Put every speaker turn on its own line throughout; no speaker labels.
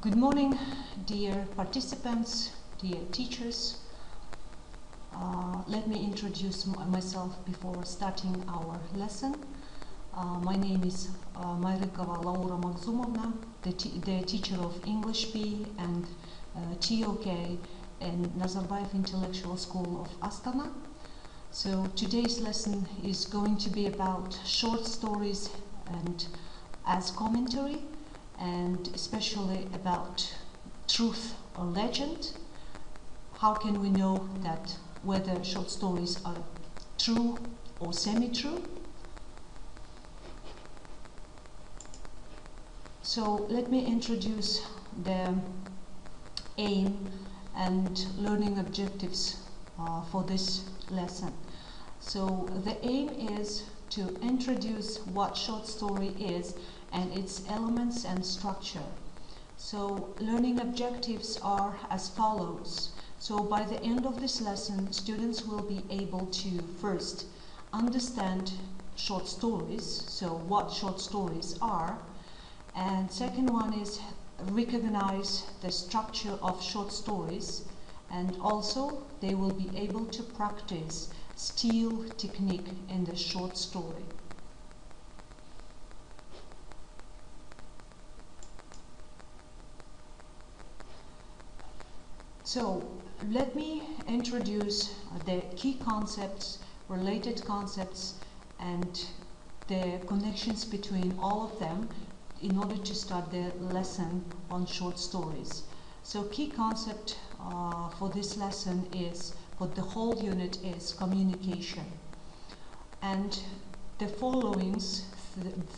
Good morning, dear participants, dear teachers. Let me introduce myself before starting our lesson. My name is Mayrikova Laura Magzumovna, the teacher of English B and TOK in Nazarbayev Intellectual School of Astana. So today's lesson is going to be about short stories and as commentary, and especially about truth or legend. How can we know that whether short stories are true or semi-true? So let me introduce the aim and learning objectives for this lesson. So the aim is to introduce what short story is and its elements and structure. So learning objectives are as follows. So by the end of this lesson, students will be able to first understand short stories, so what short stories are, and second one is recognize the structure of short stories, and also they will be able to practice style technique in the short story. So let me introduce the key concepts, related concepts, and the connections between all of them in order to start the lesson on short stories. So key concept for this lesson is, for the whole unit, is communication. And the followings,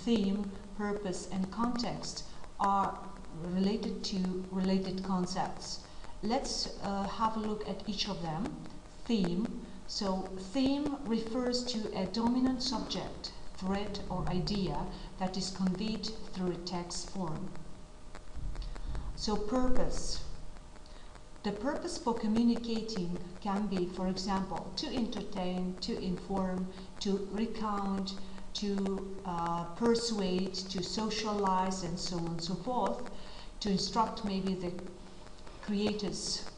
theme, purpose, and context, are related to related concepts. Let's have a look at each of them. Theme. So theme refers to a dominant subject, thread, or idea that is conveyed through a text form. So purpose. The purpose for communicating can be, for example, to entertain, to inform, to recount, to persuade, to socialize, and so on and so forth, to instruct maybe the creators'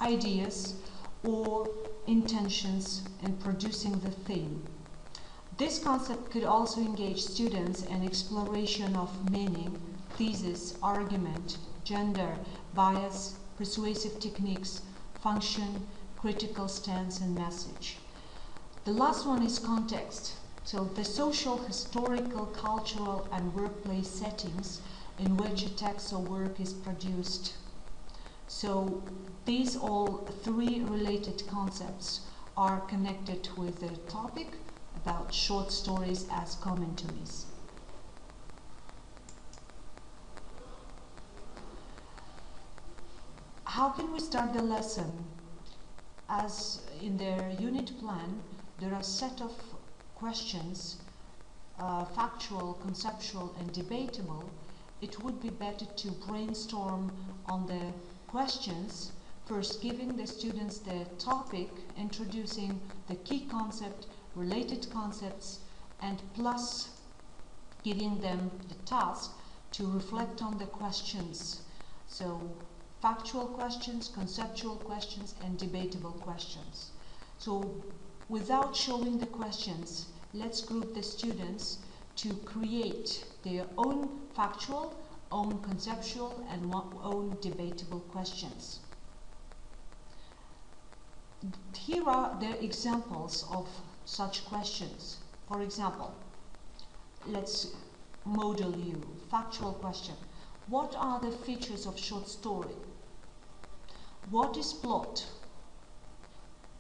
ideas or intentions in producing the theme. This concept could also engage students in exploration of meaning, thesis, argument, gender, bias, persuasive techniques, function, critical stance, and message. The last one is context. So the social, historical, cultural, and workplace settings in which a text or work is produced. So these all three related concepts are connected with the topic about short stories as commentaries. How can we start the lesson? As in their unit plan, there are a set of questions, factual, conceptual, and debatable. It would be better to brainstorm on the questions, first giving the students the topic, introducing the key concept, related concepts, and plus giving them the task to reflect on the questions. So factual questions, conceptual questions, and debatable questions. So without showing the questions, let's group the students to create their own factual, own conceptual, and own debatable questions. Here are the examples of such questions. For example, let's model you. Factual question. What are the features of short story? What is plot?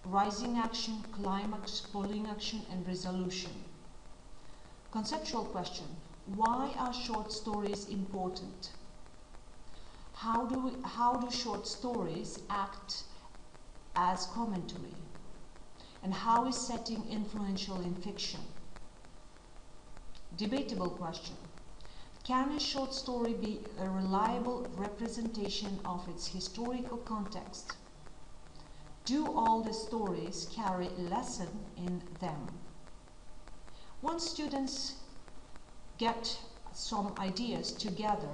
Rising action, climax, falling action, and resolution. Conceptual question. Why are short stories important? How do short stories act as commentary? And how is setting influential in fiction? Debatable question. Can a short story be a reliable representation of its historical context? Do all the stories carry a lesson in them? Once students get some ideas together,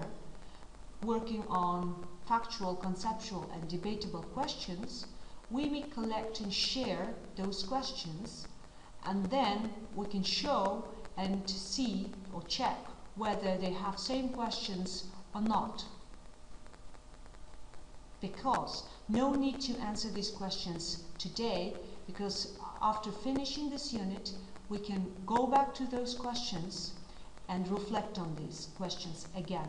working on factual, conceptual, and debatable questions, we may collect and share those questions, and then we can show and see or check whether they have same questions or not. Because no need to answer these questions today, because after finishing this unit, we can go back to those questions and reflect on these questions again.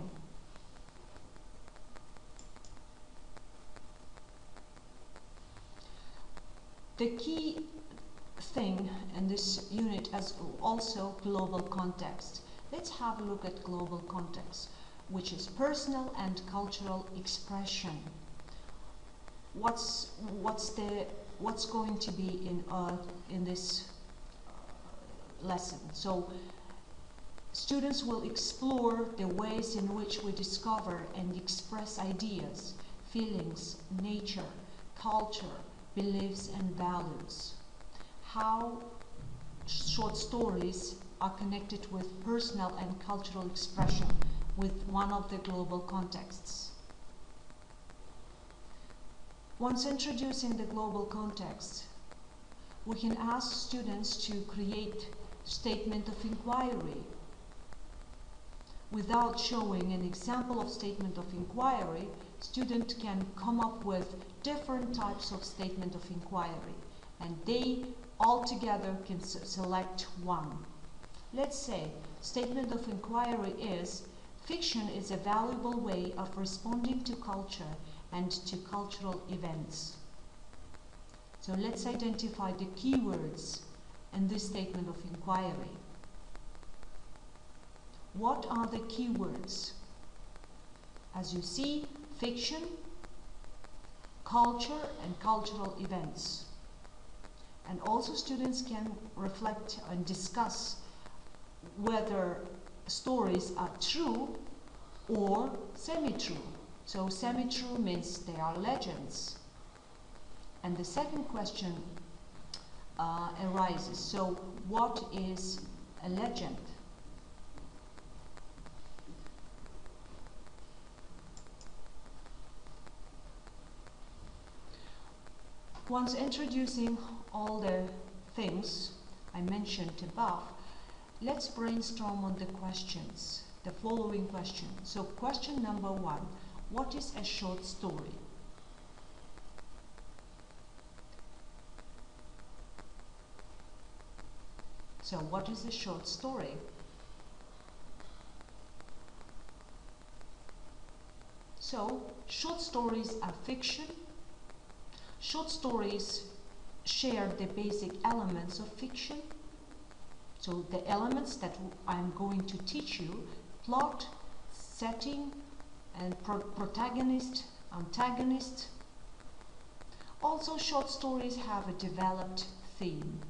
The key thing in this unit is also global context. Let's have a look at global context, which is personal and cultural expression. What's going to be in this lesson? So students will explore the ways in which we discover and express ideas, feelings, nature, culture, beliefs and values. How short stories are connected with personal and cultural expression with one of the global contexts. Once introducing the global context, we can ask students to create statement of inquiry. Without showing an example of statement of inquiry, student can come up with different types of statement of inquiry, and they all together can select one. Let's say statement of inquiry is: fiction is a valuable way of responding to culture and to cultural events. So let's identify the keywords in this statement of inquiry. What are the keywords? As you see, fiction, culture, and cultural events. And also students can reflect and discuss whether stories are true or semi-true. So semi-true means they are legends. And the second question arises. So what is a legend? Once introducing all the things I mentioned above, let's brainstorm on the questions, the following question. So question number 1, what is a short story? So what is a short story? So short stories are fiction. Short stories share the basic elements of fiction. So the elements that I'm going to teach you: plot, setting, and protagonist, antagonist. Also, short stories have a developed theme.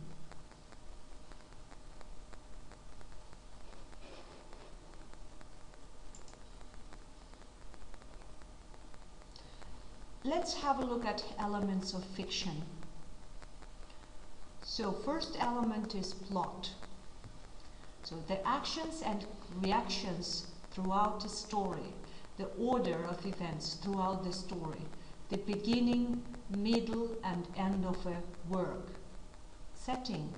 Let's have a look at elements of fiction. So first element is plot. So the actions and reactions throughout the story, the order of events throughout the story, the beginning, middle, and end of a work. Setting,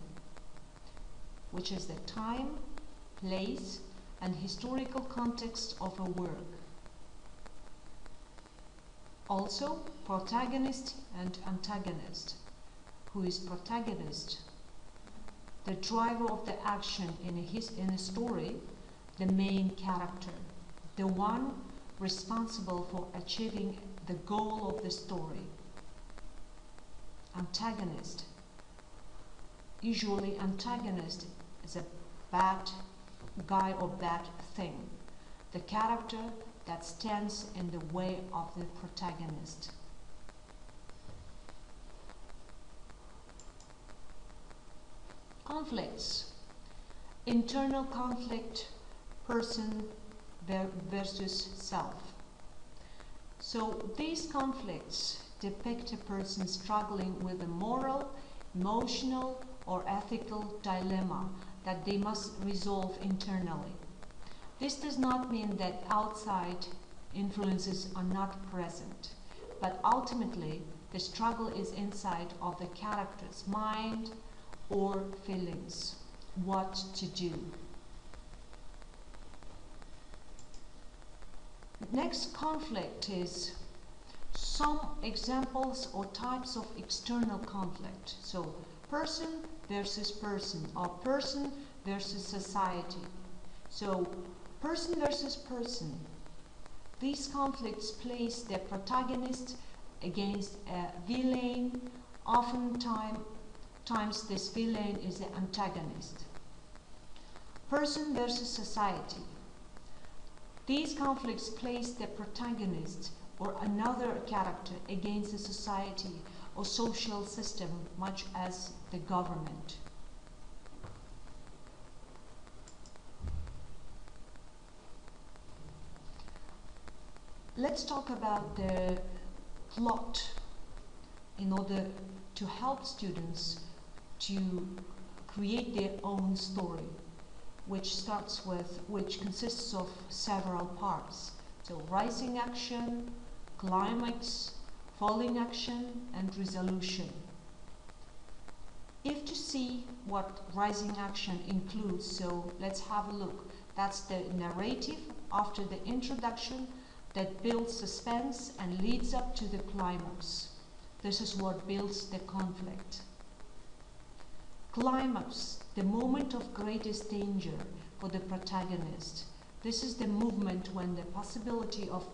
which is the time, place, and historical context of a work. Also, protagonist and antagonist. Who is protagonist? The driver of the action in a story, the main character, the one responsible for achieving the goal of the story. Antagonist. Usually antagonist is a bad guy or bad thing. The character that stands in the way of the protagonist. Conflicts. Internal conflict, person versus self. So these conflicts depict a person struggling with a moral, emotional, or ethical dilemma that they must resolve internally. This does not mean that outside influences are not present. But ultimately, the struggle is inside of the character's mind or feelings. What to do. Next conflict is some examples or types of external conflict. So person versus person, or person versus society. So person versus person. These conflicts place the protagonist against a villain. Oftentimes this villain is the antagonist. Person versus society. These conflicts place the protagonist or another character against the society or social system, much as the government. Let's talk about the plot in order to help students to create their own story, which consists of several parts. So rising action, climax, falling action, and resolution. If to see what rising action includes, so let's have a look. That's the narrative after the introduction that builds suspense and leads up to the climax. This is what builds the conflict. Climax, the moment of greatest danger for the protagonist. This is the moment when the possibility of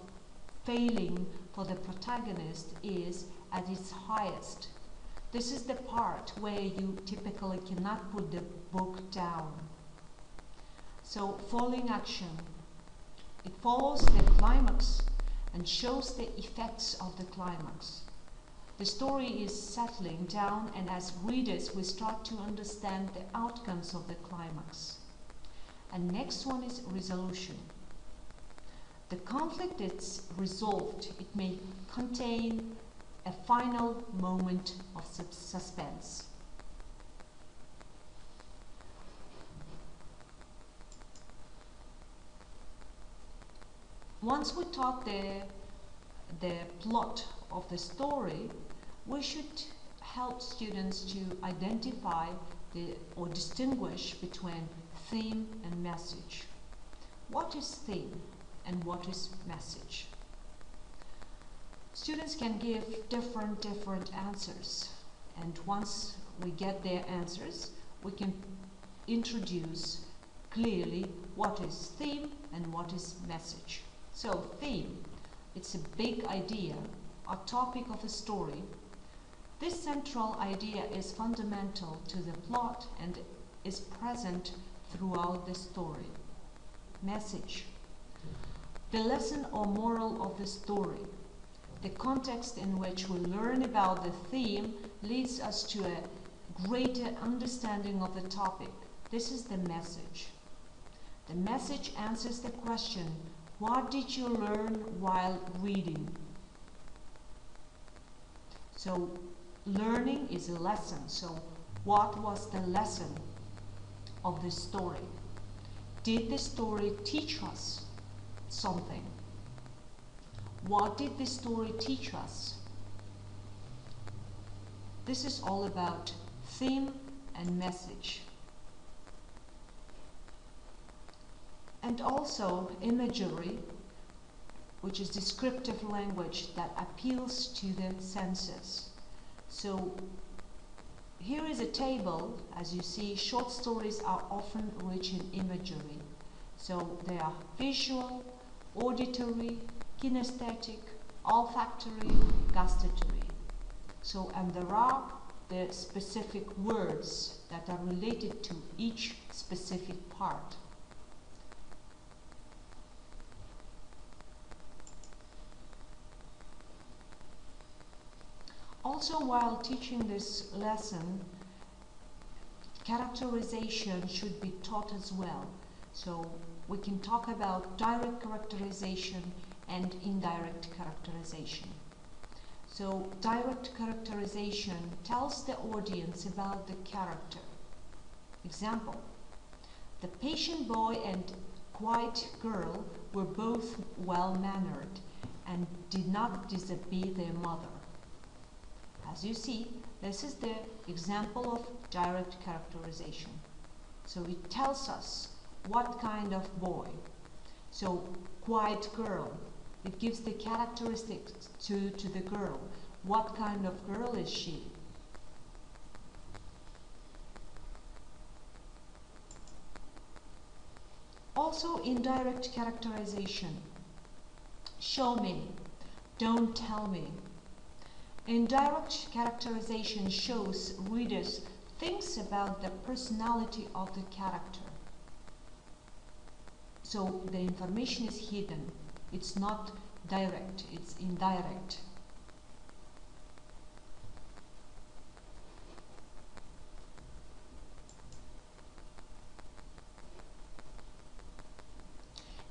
failing for the protagonist is at its highest. This is the part where you typically cannot put the book down. So falling action. It follows the climax and shows the effects of the climax. The story is settling down, and as readers we start to understand the outcomes of the climax. And next one is resolution. The conflict is resolved. It may contain a final moment of suspense. Once we taught the plot of the story, we should help students to identify or distinguish between theme and message. What is theme and what is message? Students can give different answers, and once we get their answers, we can introduce clearly what is theme and what is message. So theme, it's a big idea, a topic of a story. This central idea is fundamental to the plot and is present throughout the story. Message, the lesson or moral of the story. The context in which we learn about the theme leads us to a greater understanding of the topic. This is the message. The message answers the question, what did you learn while reading? So learning is a lesson. So what was the lesson of the story? Did the story teach us something? What did the story teach us? This is all about theme and message. And also imagery, which is descriptive language that appeals to the senses. So here is a table. As you see, short stories are often rich in imagery. So they are visual, auditory, kinesthetic, olfactory, gustatory. So, and there are the specific words that are related to each specific part. Also, while teaching this lesson, characterization should be taught as well. So we can talk about direct characterization and indirect characterization. So direct characterization tells the audience about the character. Example, the patient boy and quiet girl were both well-mannered and did not disobey their mother. As you see, this is the example of direct characterization. So it tells us what kind of boy. So quiet girl, it gives the characteristics to the girl. What kind of girl is she? Also, indirect characterization. Show me, don't tell me. Indirect characterization shows readers things about the personality of the character. So the information is hidden. It's not direct, it's indirect.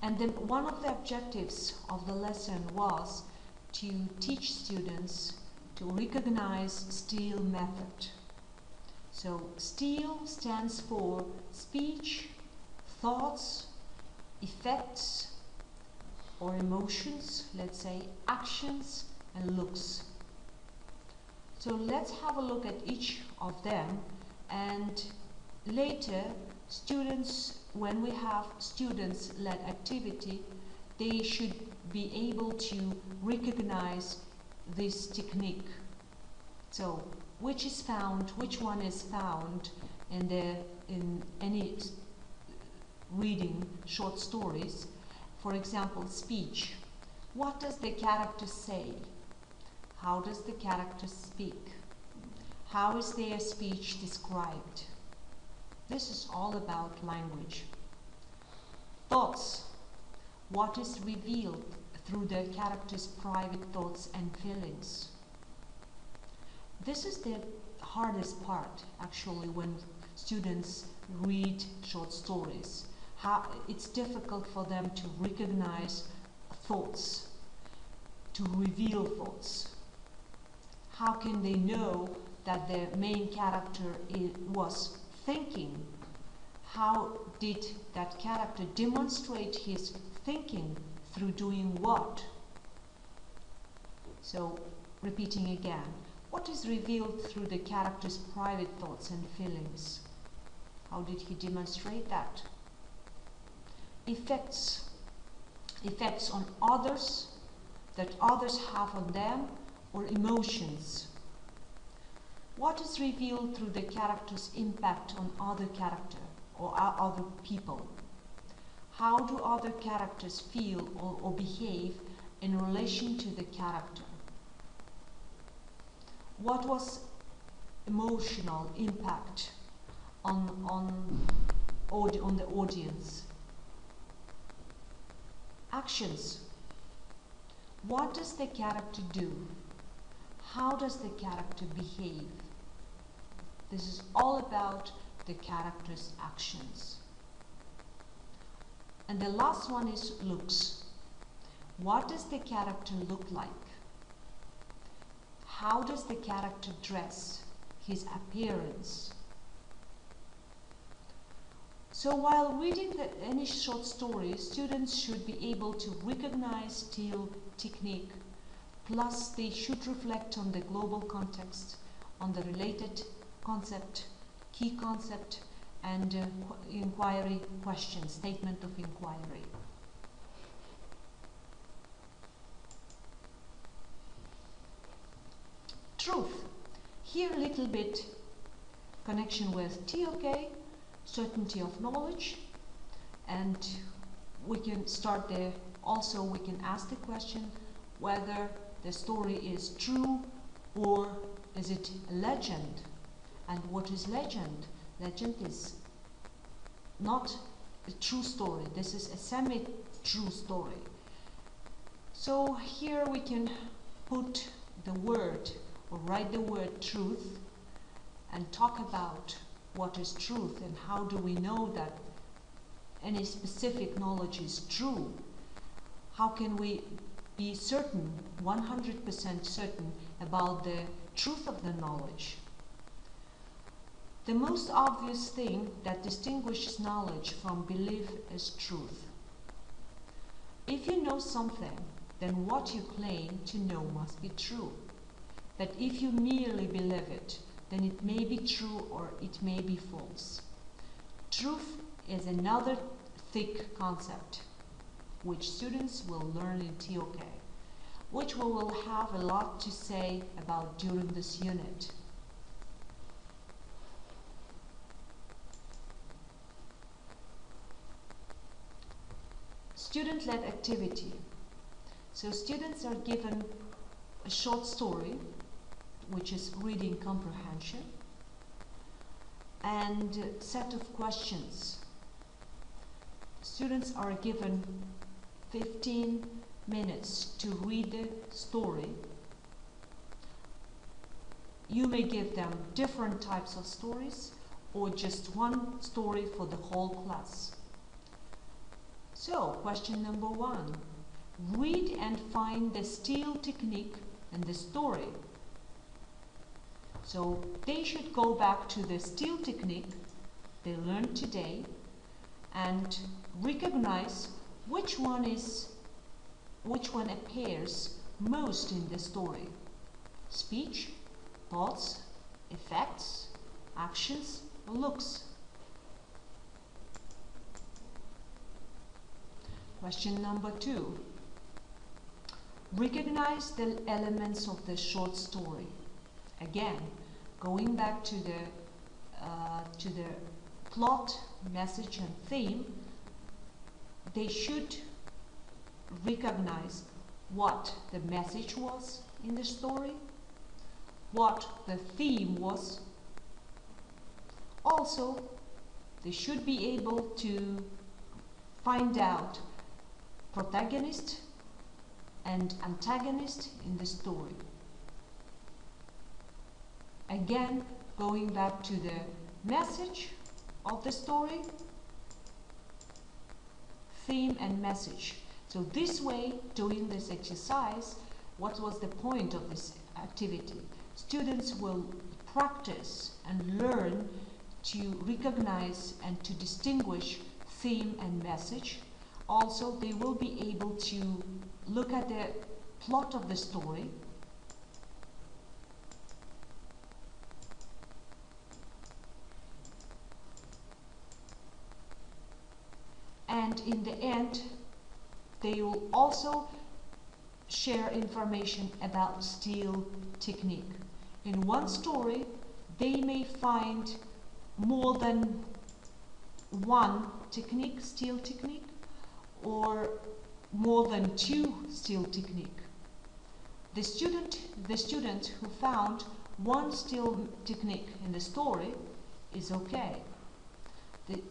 And then one of the objectives of the lesson was to teach students to recognize STEEL method. So STEEL stands for speech, thoughts, effects or emotions, let's say actions and looks. So let's have a look at each of them, and later students, when we have students-led activity, they should be able to recognize this technique. So which is found, which one is found in any reading short stories. For example, speech. What does the character say? How does the character speak? How is their speech described? This is all about language. Thoughts. What is revealed through the character's private thoughts and feelings? This is the hardest part, actually, when students read short stories. How it's difficult for them to recognize thoughts, to reveal thoughts. How can they know that the main character was thinking? How did that character demonstrate his thinking through doing what? So, repeating again, what is revealed through the character's private thoughts and feelings? How did he demonstrate that? Effects. Effects on others, that others have on them, or emotions. What is revealed through the character's impact on other character or other people? How do other characters feel or behave in relation to the character? What was emotional impact on the audience? Actions. What does the character do? How does the character behave? This is all about the character's actions. And the last one is looks. What does the character look like? How does the character dress? His appearance. So while reading any short story, students should be able to recognize STEEL technique, plus they should reflect on the global context, on the related concept, key concept, and inquiry question, statement of inquiry. Truth. Here a little bit connection with TOK, certainty of knowledge, and we can start there. Also, we can ask the question whether the story is true or is it a legend. And what is legend? Legend is not a true story. This is a semi-true story. So here we can put the word or write the word truth and talk about what is truth and how do we know that any specific knowledge is true. How can we be certain, 100% certain about the truth of the knowledge? The most obvious thing that distinguishes knowledge from belief is truth. If you know something, then what you claim to know must be true. But if you merely believe it, then it may be true or it may be false. Truth is another thick concept which students will learn in TOK, which we will have a lot to say about during this unit. Student-led activity. So students are given a short story, which is reading comprehension, and a set of questions. Students are given 15 minutes to read the story. You may give them different types of stories or just one story for the whole class. So, question number 1. Read and find the steal technique in the story. So, they should go back to the steal technique they learned today and recognize which one appears most in the story. Speech, thoughts, effects, actions, or looks. Question number 2. Recognize the elements of the short story. Again, going back to the plot, message, and theme, they should recognize what the message was in the story, what the theme was. Also, they should be able to find out protagonist and antagonist in the story. Again, going back to the message of the story, theme and message. So this way, doing this exercise, what was the point of this activity? Students will practice and learn to recognize and to distinguish theme and message. Also, they will be able to look at the plot of the story, and in the end, they will also share information about steal technique. In one story, they may find more than one technique, steal technique, or more than 2 steal technique. The student who found one steal technique in the story is okay.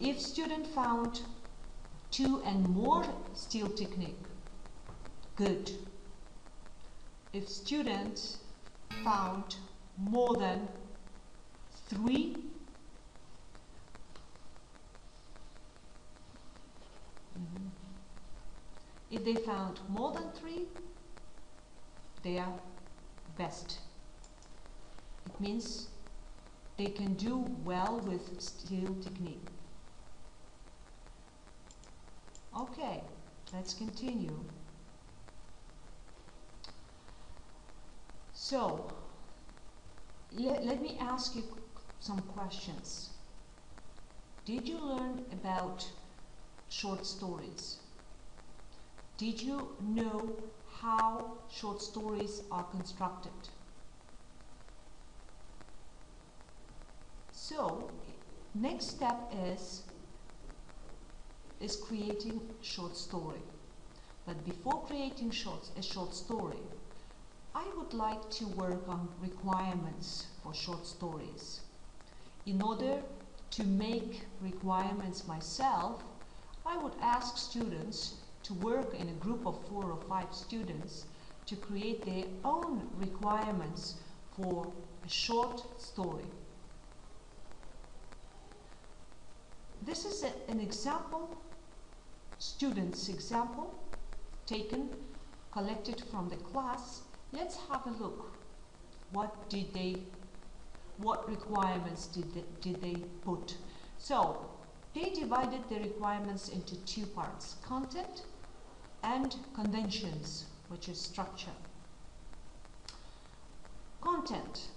If student found 2 and more steal technique, good. If students found more than 3, if they found more than 3, they are best. It means they can do well with steal technique. Okay, let's continue. So, let me ask you some questions. Did you learn about short stories? Did you know how short stories are constructed? So, next step is creating short story. But before creating a short story, I would like to work on requirements for short stories. In order to make requirements myself, I would ask students to work in a group of 4 or 5 students to create their own requirements for a short story. This is an example, students' example, collected from the class. Let's have a look. What requirements did they put? So, they divided the requirements into 2 parts, content and conventions, which is structure. Content.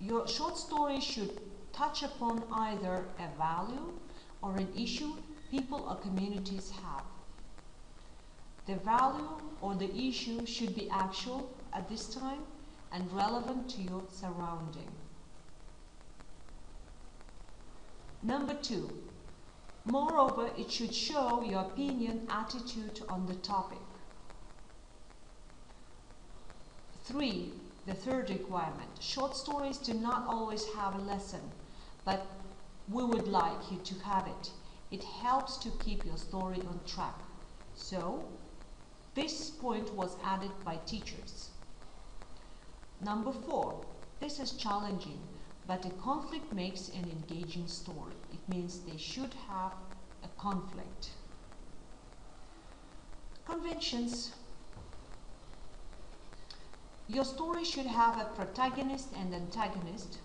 Your short story should touch upon either a value or an issue people or communities have. The value or the issue should be actual at this time and relevant to your surrounding. Number 2, moreover, it should show your opinion, attitude on the topic. 3, the third requirement, short stories do not always have a lesson, but we would like you to have it. It helps to keep your story on track. So, this point was added by teachers. Number 4, this is challenging, but a conflict makes an engaging story. It means they should have a conflict. Conventions. Your story should have a protagonist and antagonist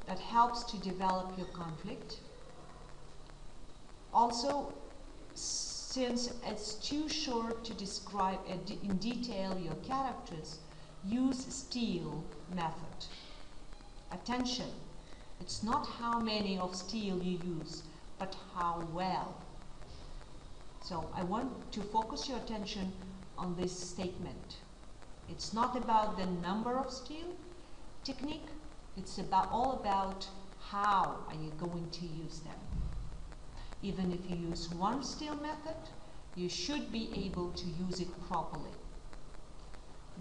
that helps to develop your conflict. Also, since it's too short to describe in detail your characters, use steal method. Attention, it's not how many of steal you use, but how well. So I want to focus your attention on this statement. It's not about the number of steal technique, it's all about how are you going to use them. Even if you use one steal method, you should be able to use it properly.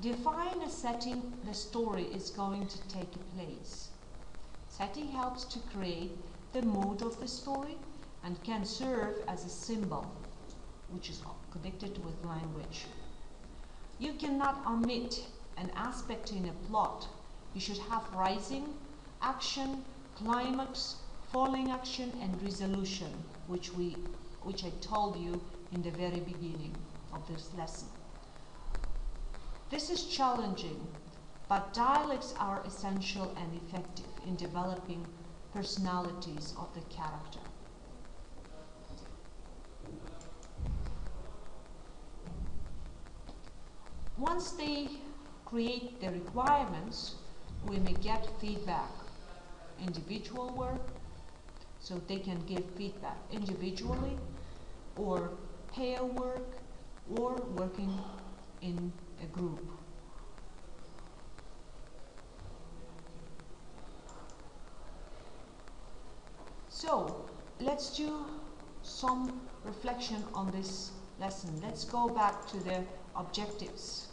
Define a setting the story is going to take place. Setting helps to create the mood of the story and can serve as a symbol, which is connected with language. You cannot omit an aspect in a plot. You should have rising, action, climax, falling action, and resolution, which I told you in the very beginning of this lesson. This is challenging, but dialects are essential and effective in developing personalities of the character. Once they create the requirements, we may get feedback, individual work, so they can give feedback individually, or pair work, or working in a group. So let's do some reflection on this lesson. Let's go back to the objectives.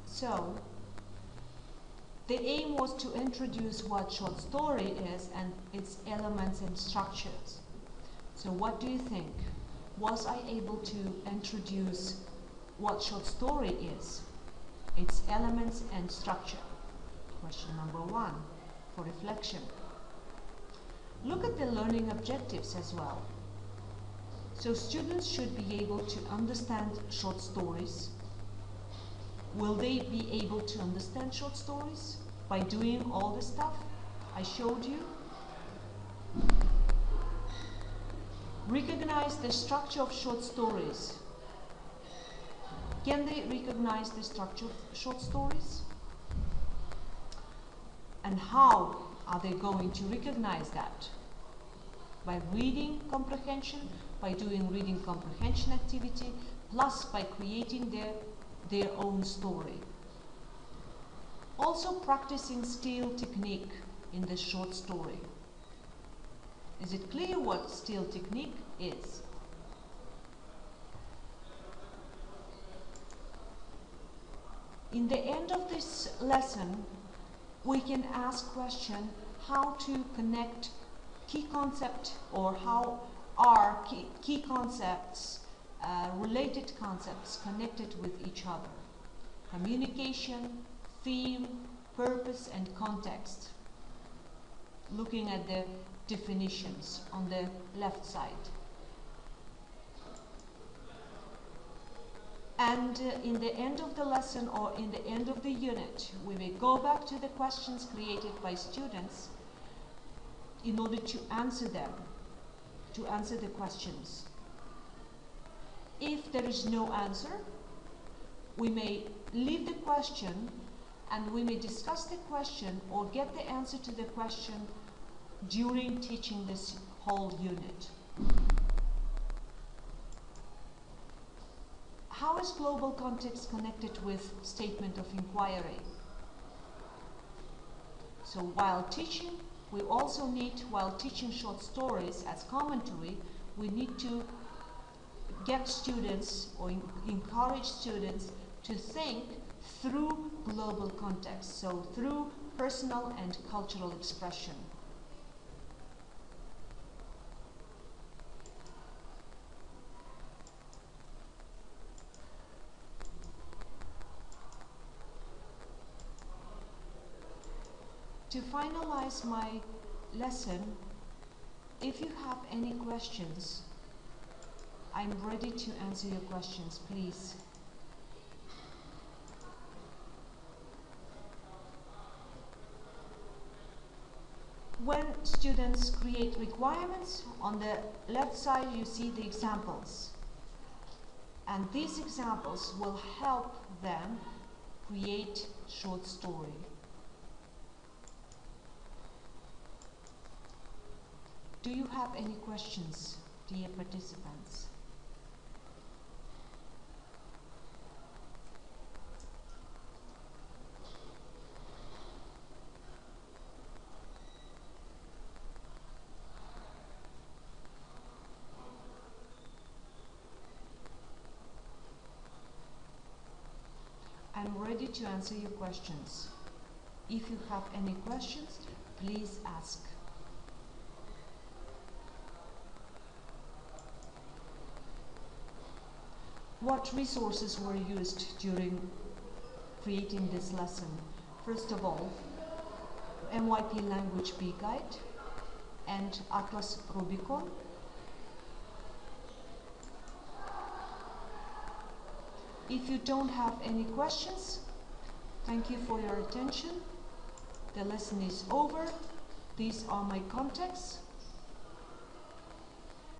So, the aim was to introduce what short story is and its elements and structures. So what do you think? Was I able to introduce what short story is, its elements and structure? Question number 1 for reflection. Look at the learning objectives as well. So students should be able to understand short stories. Will they be able to understand short stories by doing all the stuff I showed you? Recognize the structure of short stories. Can they recognize the structure of short stories? And how are they going to recognize that? By reading comprehension, by doing reading comprehension activity, plus by creating their own story. Also practicing steal technique in the short story. Is it clear what steal technique is? In the end of this lesson, we can ask question how to connect key concept, or how are key concepts, related concepts connected with each other. Communication, theme, purpose, and context. Looking at the definitions on the left side. And in the end of the lesson or in the end of the unit, we will go back to the questions created by students in order to answer them, to answer the questions. If there is no answer, we may leave the question and we may discuss the question or get the answer to the question during teaching this whole unit. How is global context connected with statement of inquiry? So while teaching, we also need, while teaching short stories as commentary, we need to get students or encourage students to think through global context, so through personal and cultural expression. To finalize my lesson, if you have any questions, I'm ready to answer your questions, please. When students create requirements, on the left side you see the examples. And these examples will help them create short story. Do you have any questions, dear participants? I'm ready to answer your questions. If you have any questions, please ask. What resources were used during creating this lesson? First of all, MYP Language B Guide and Atlas Rubicon. If you don't have any questions, thank you for your attention. The lesson is over. These are my contacts.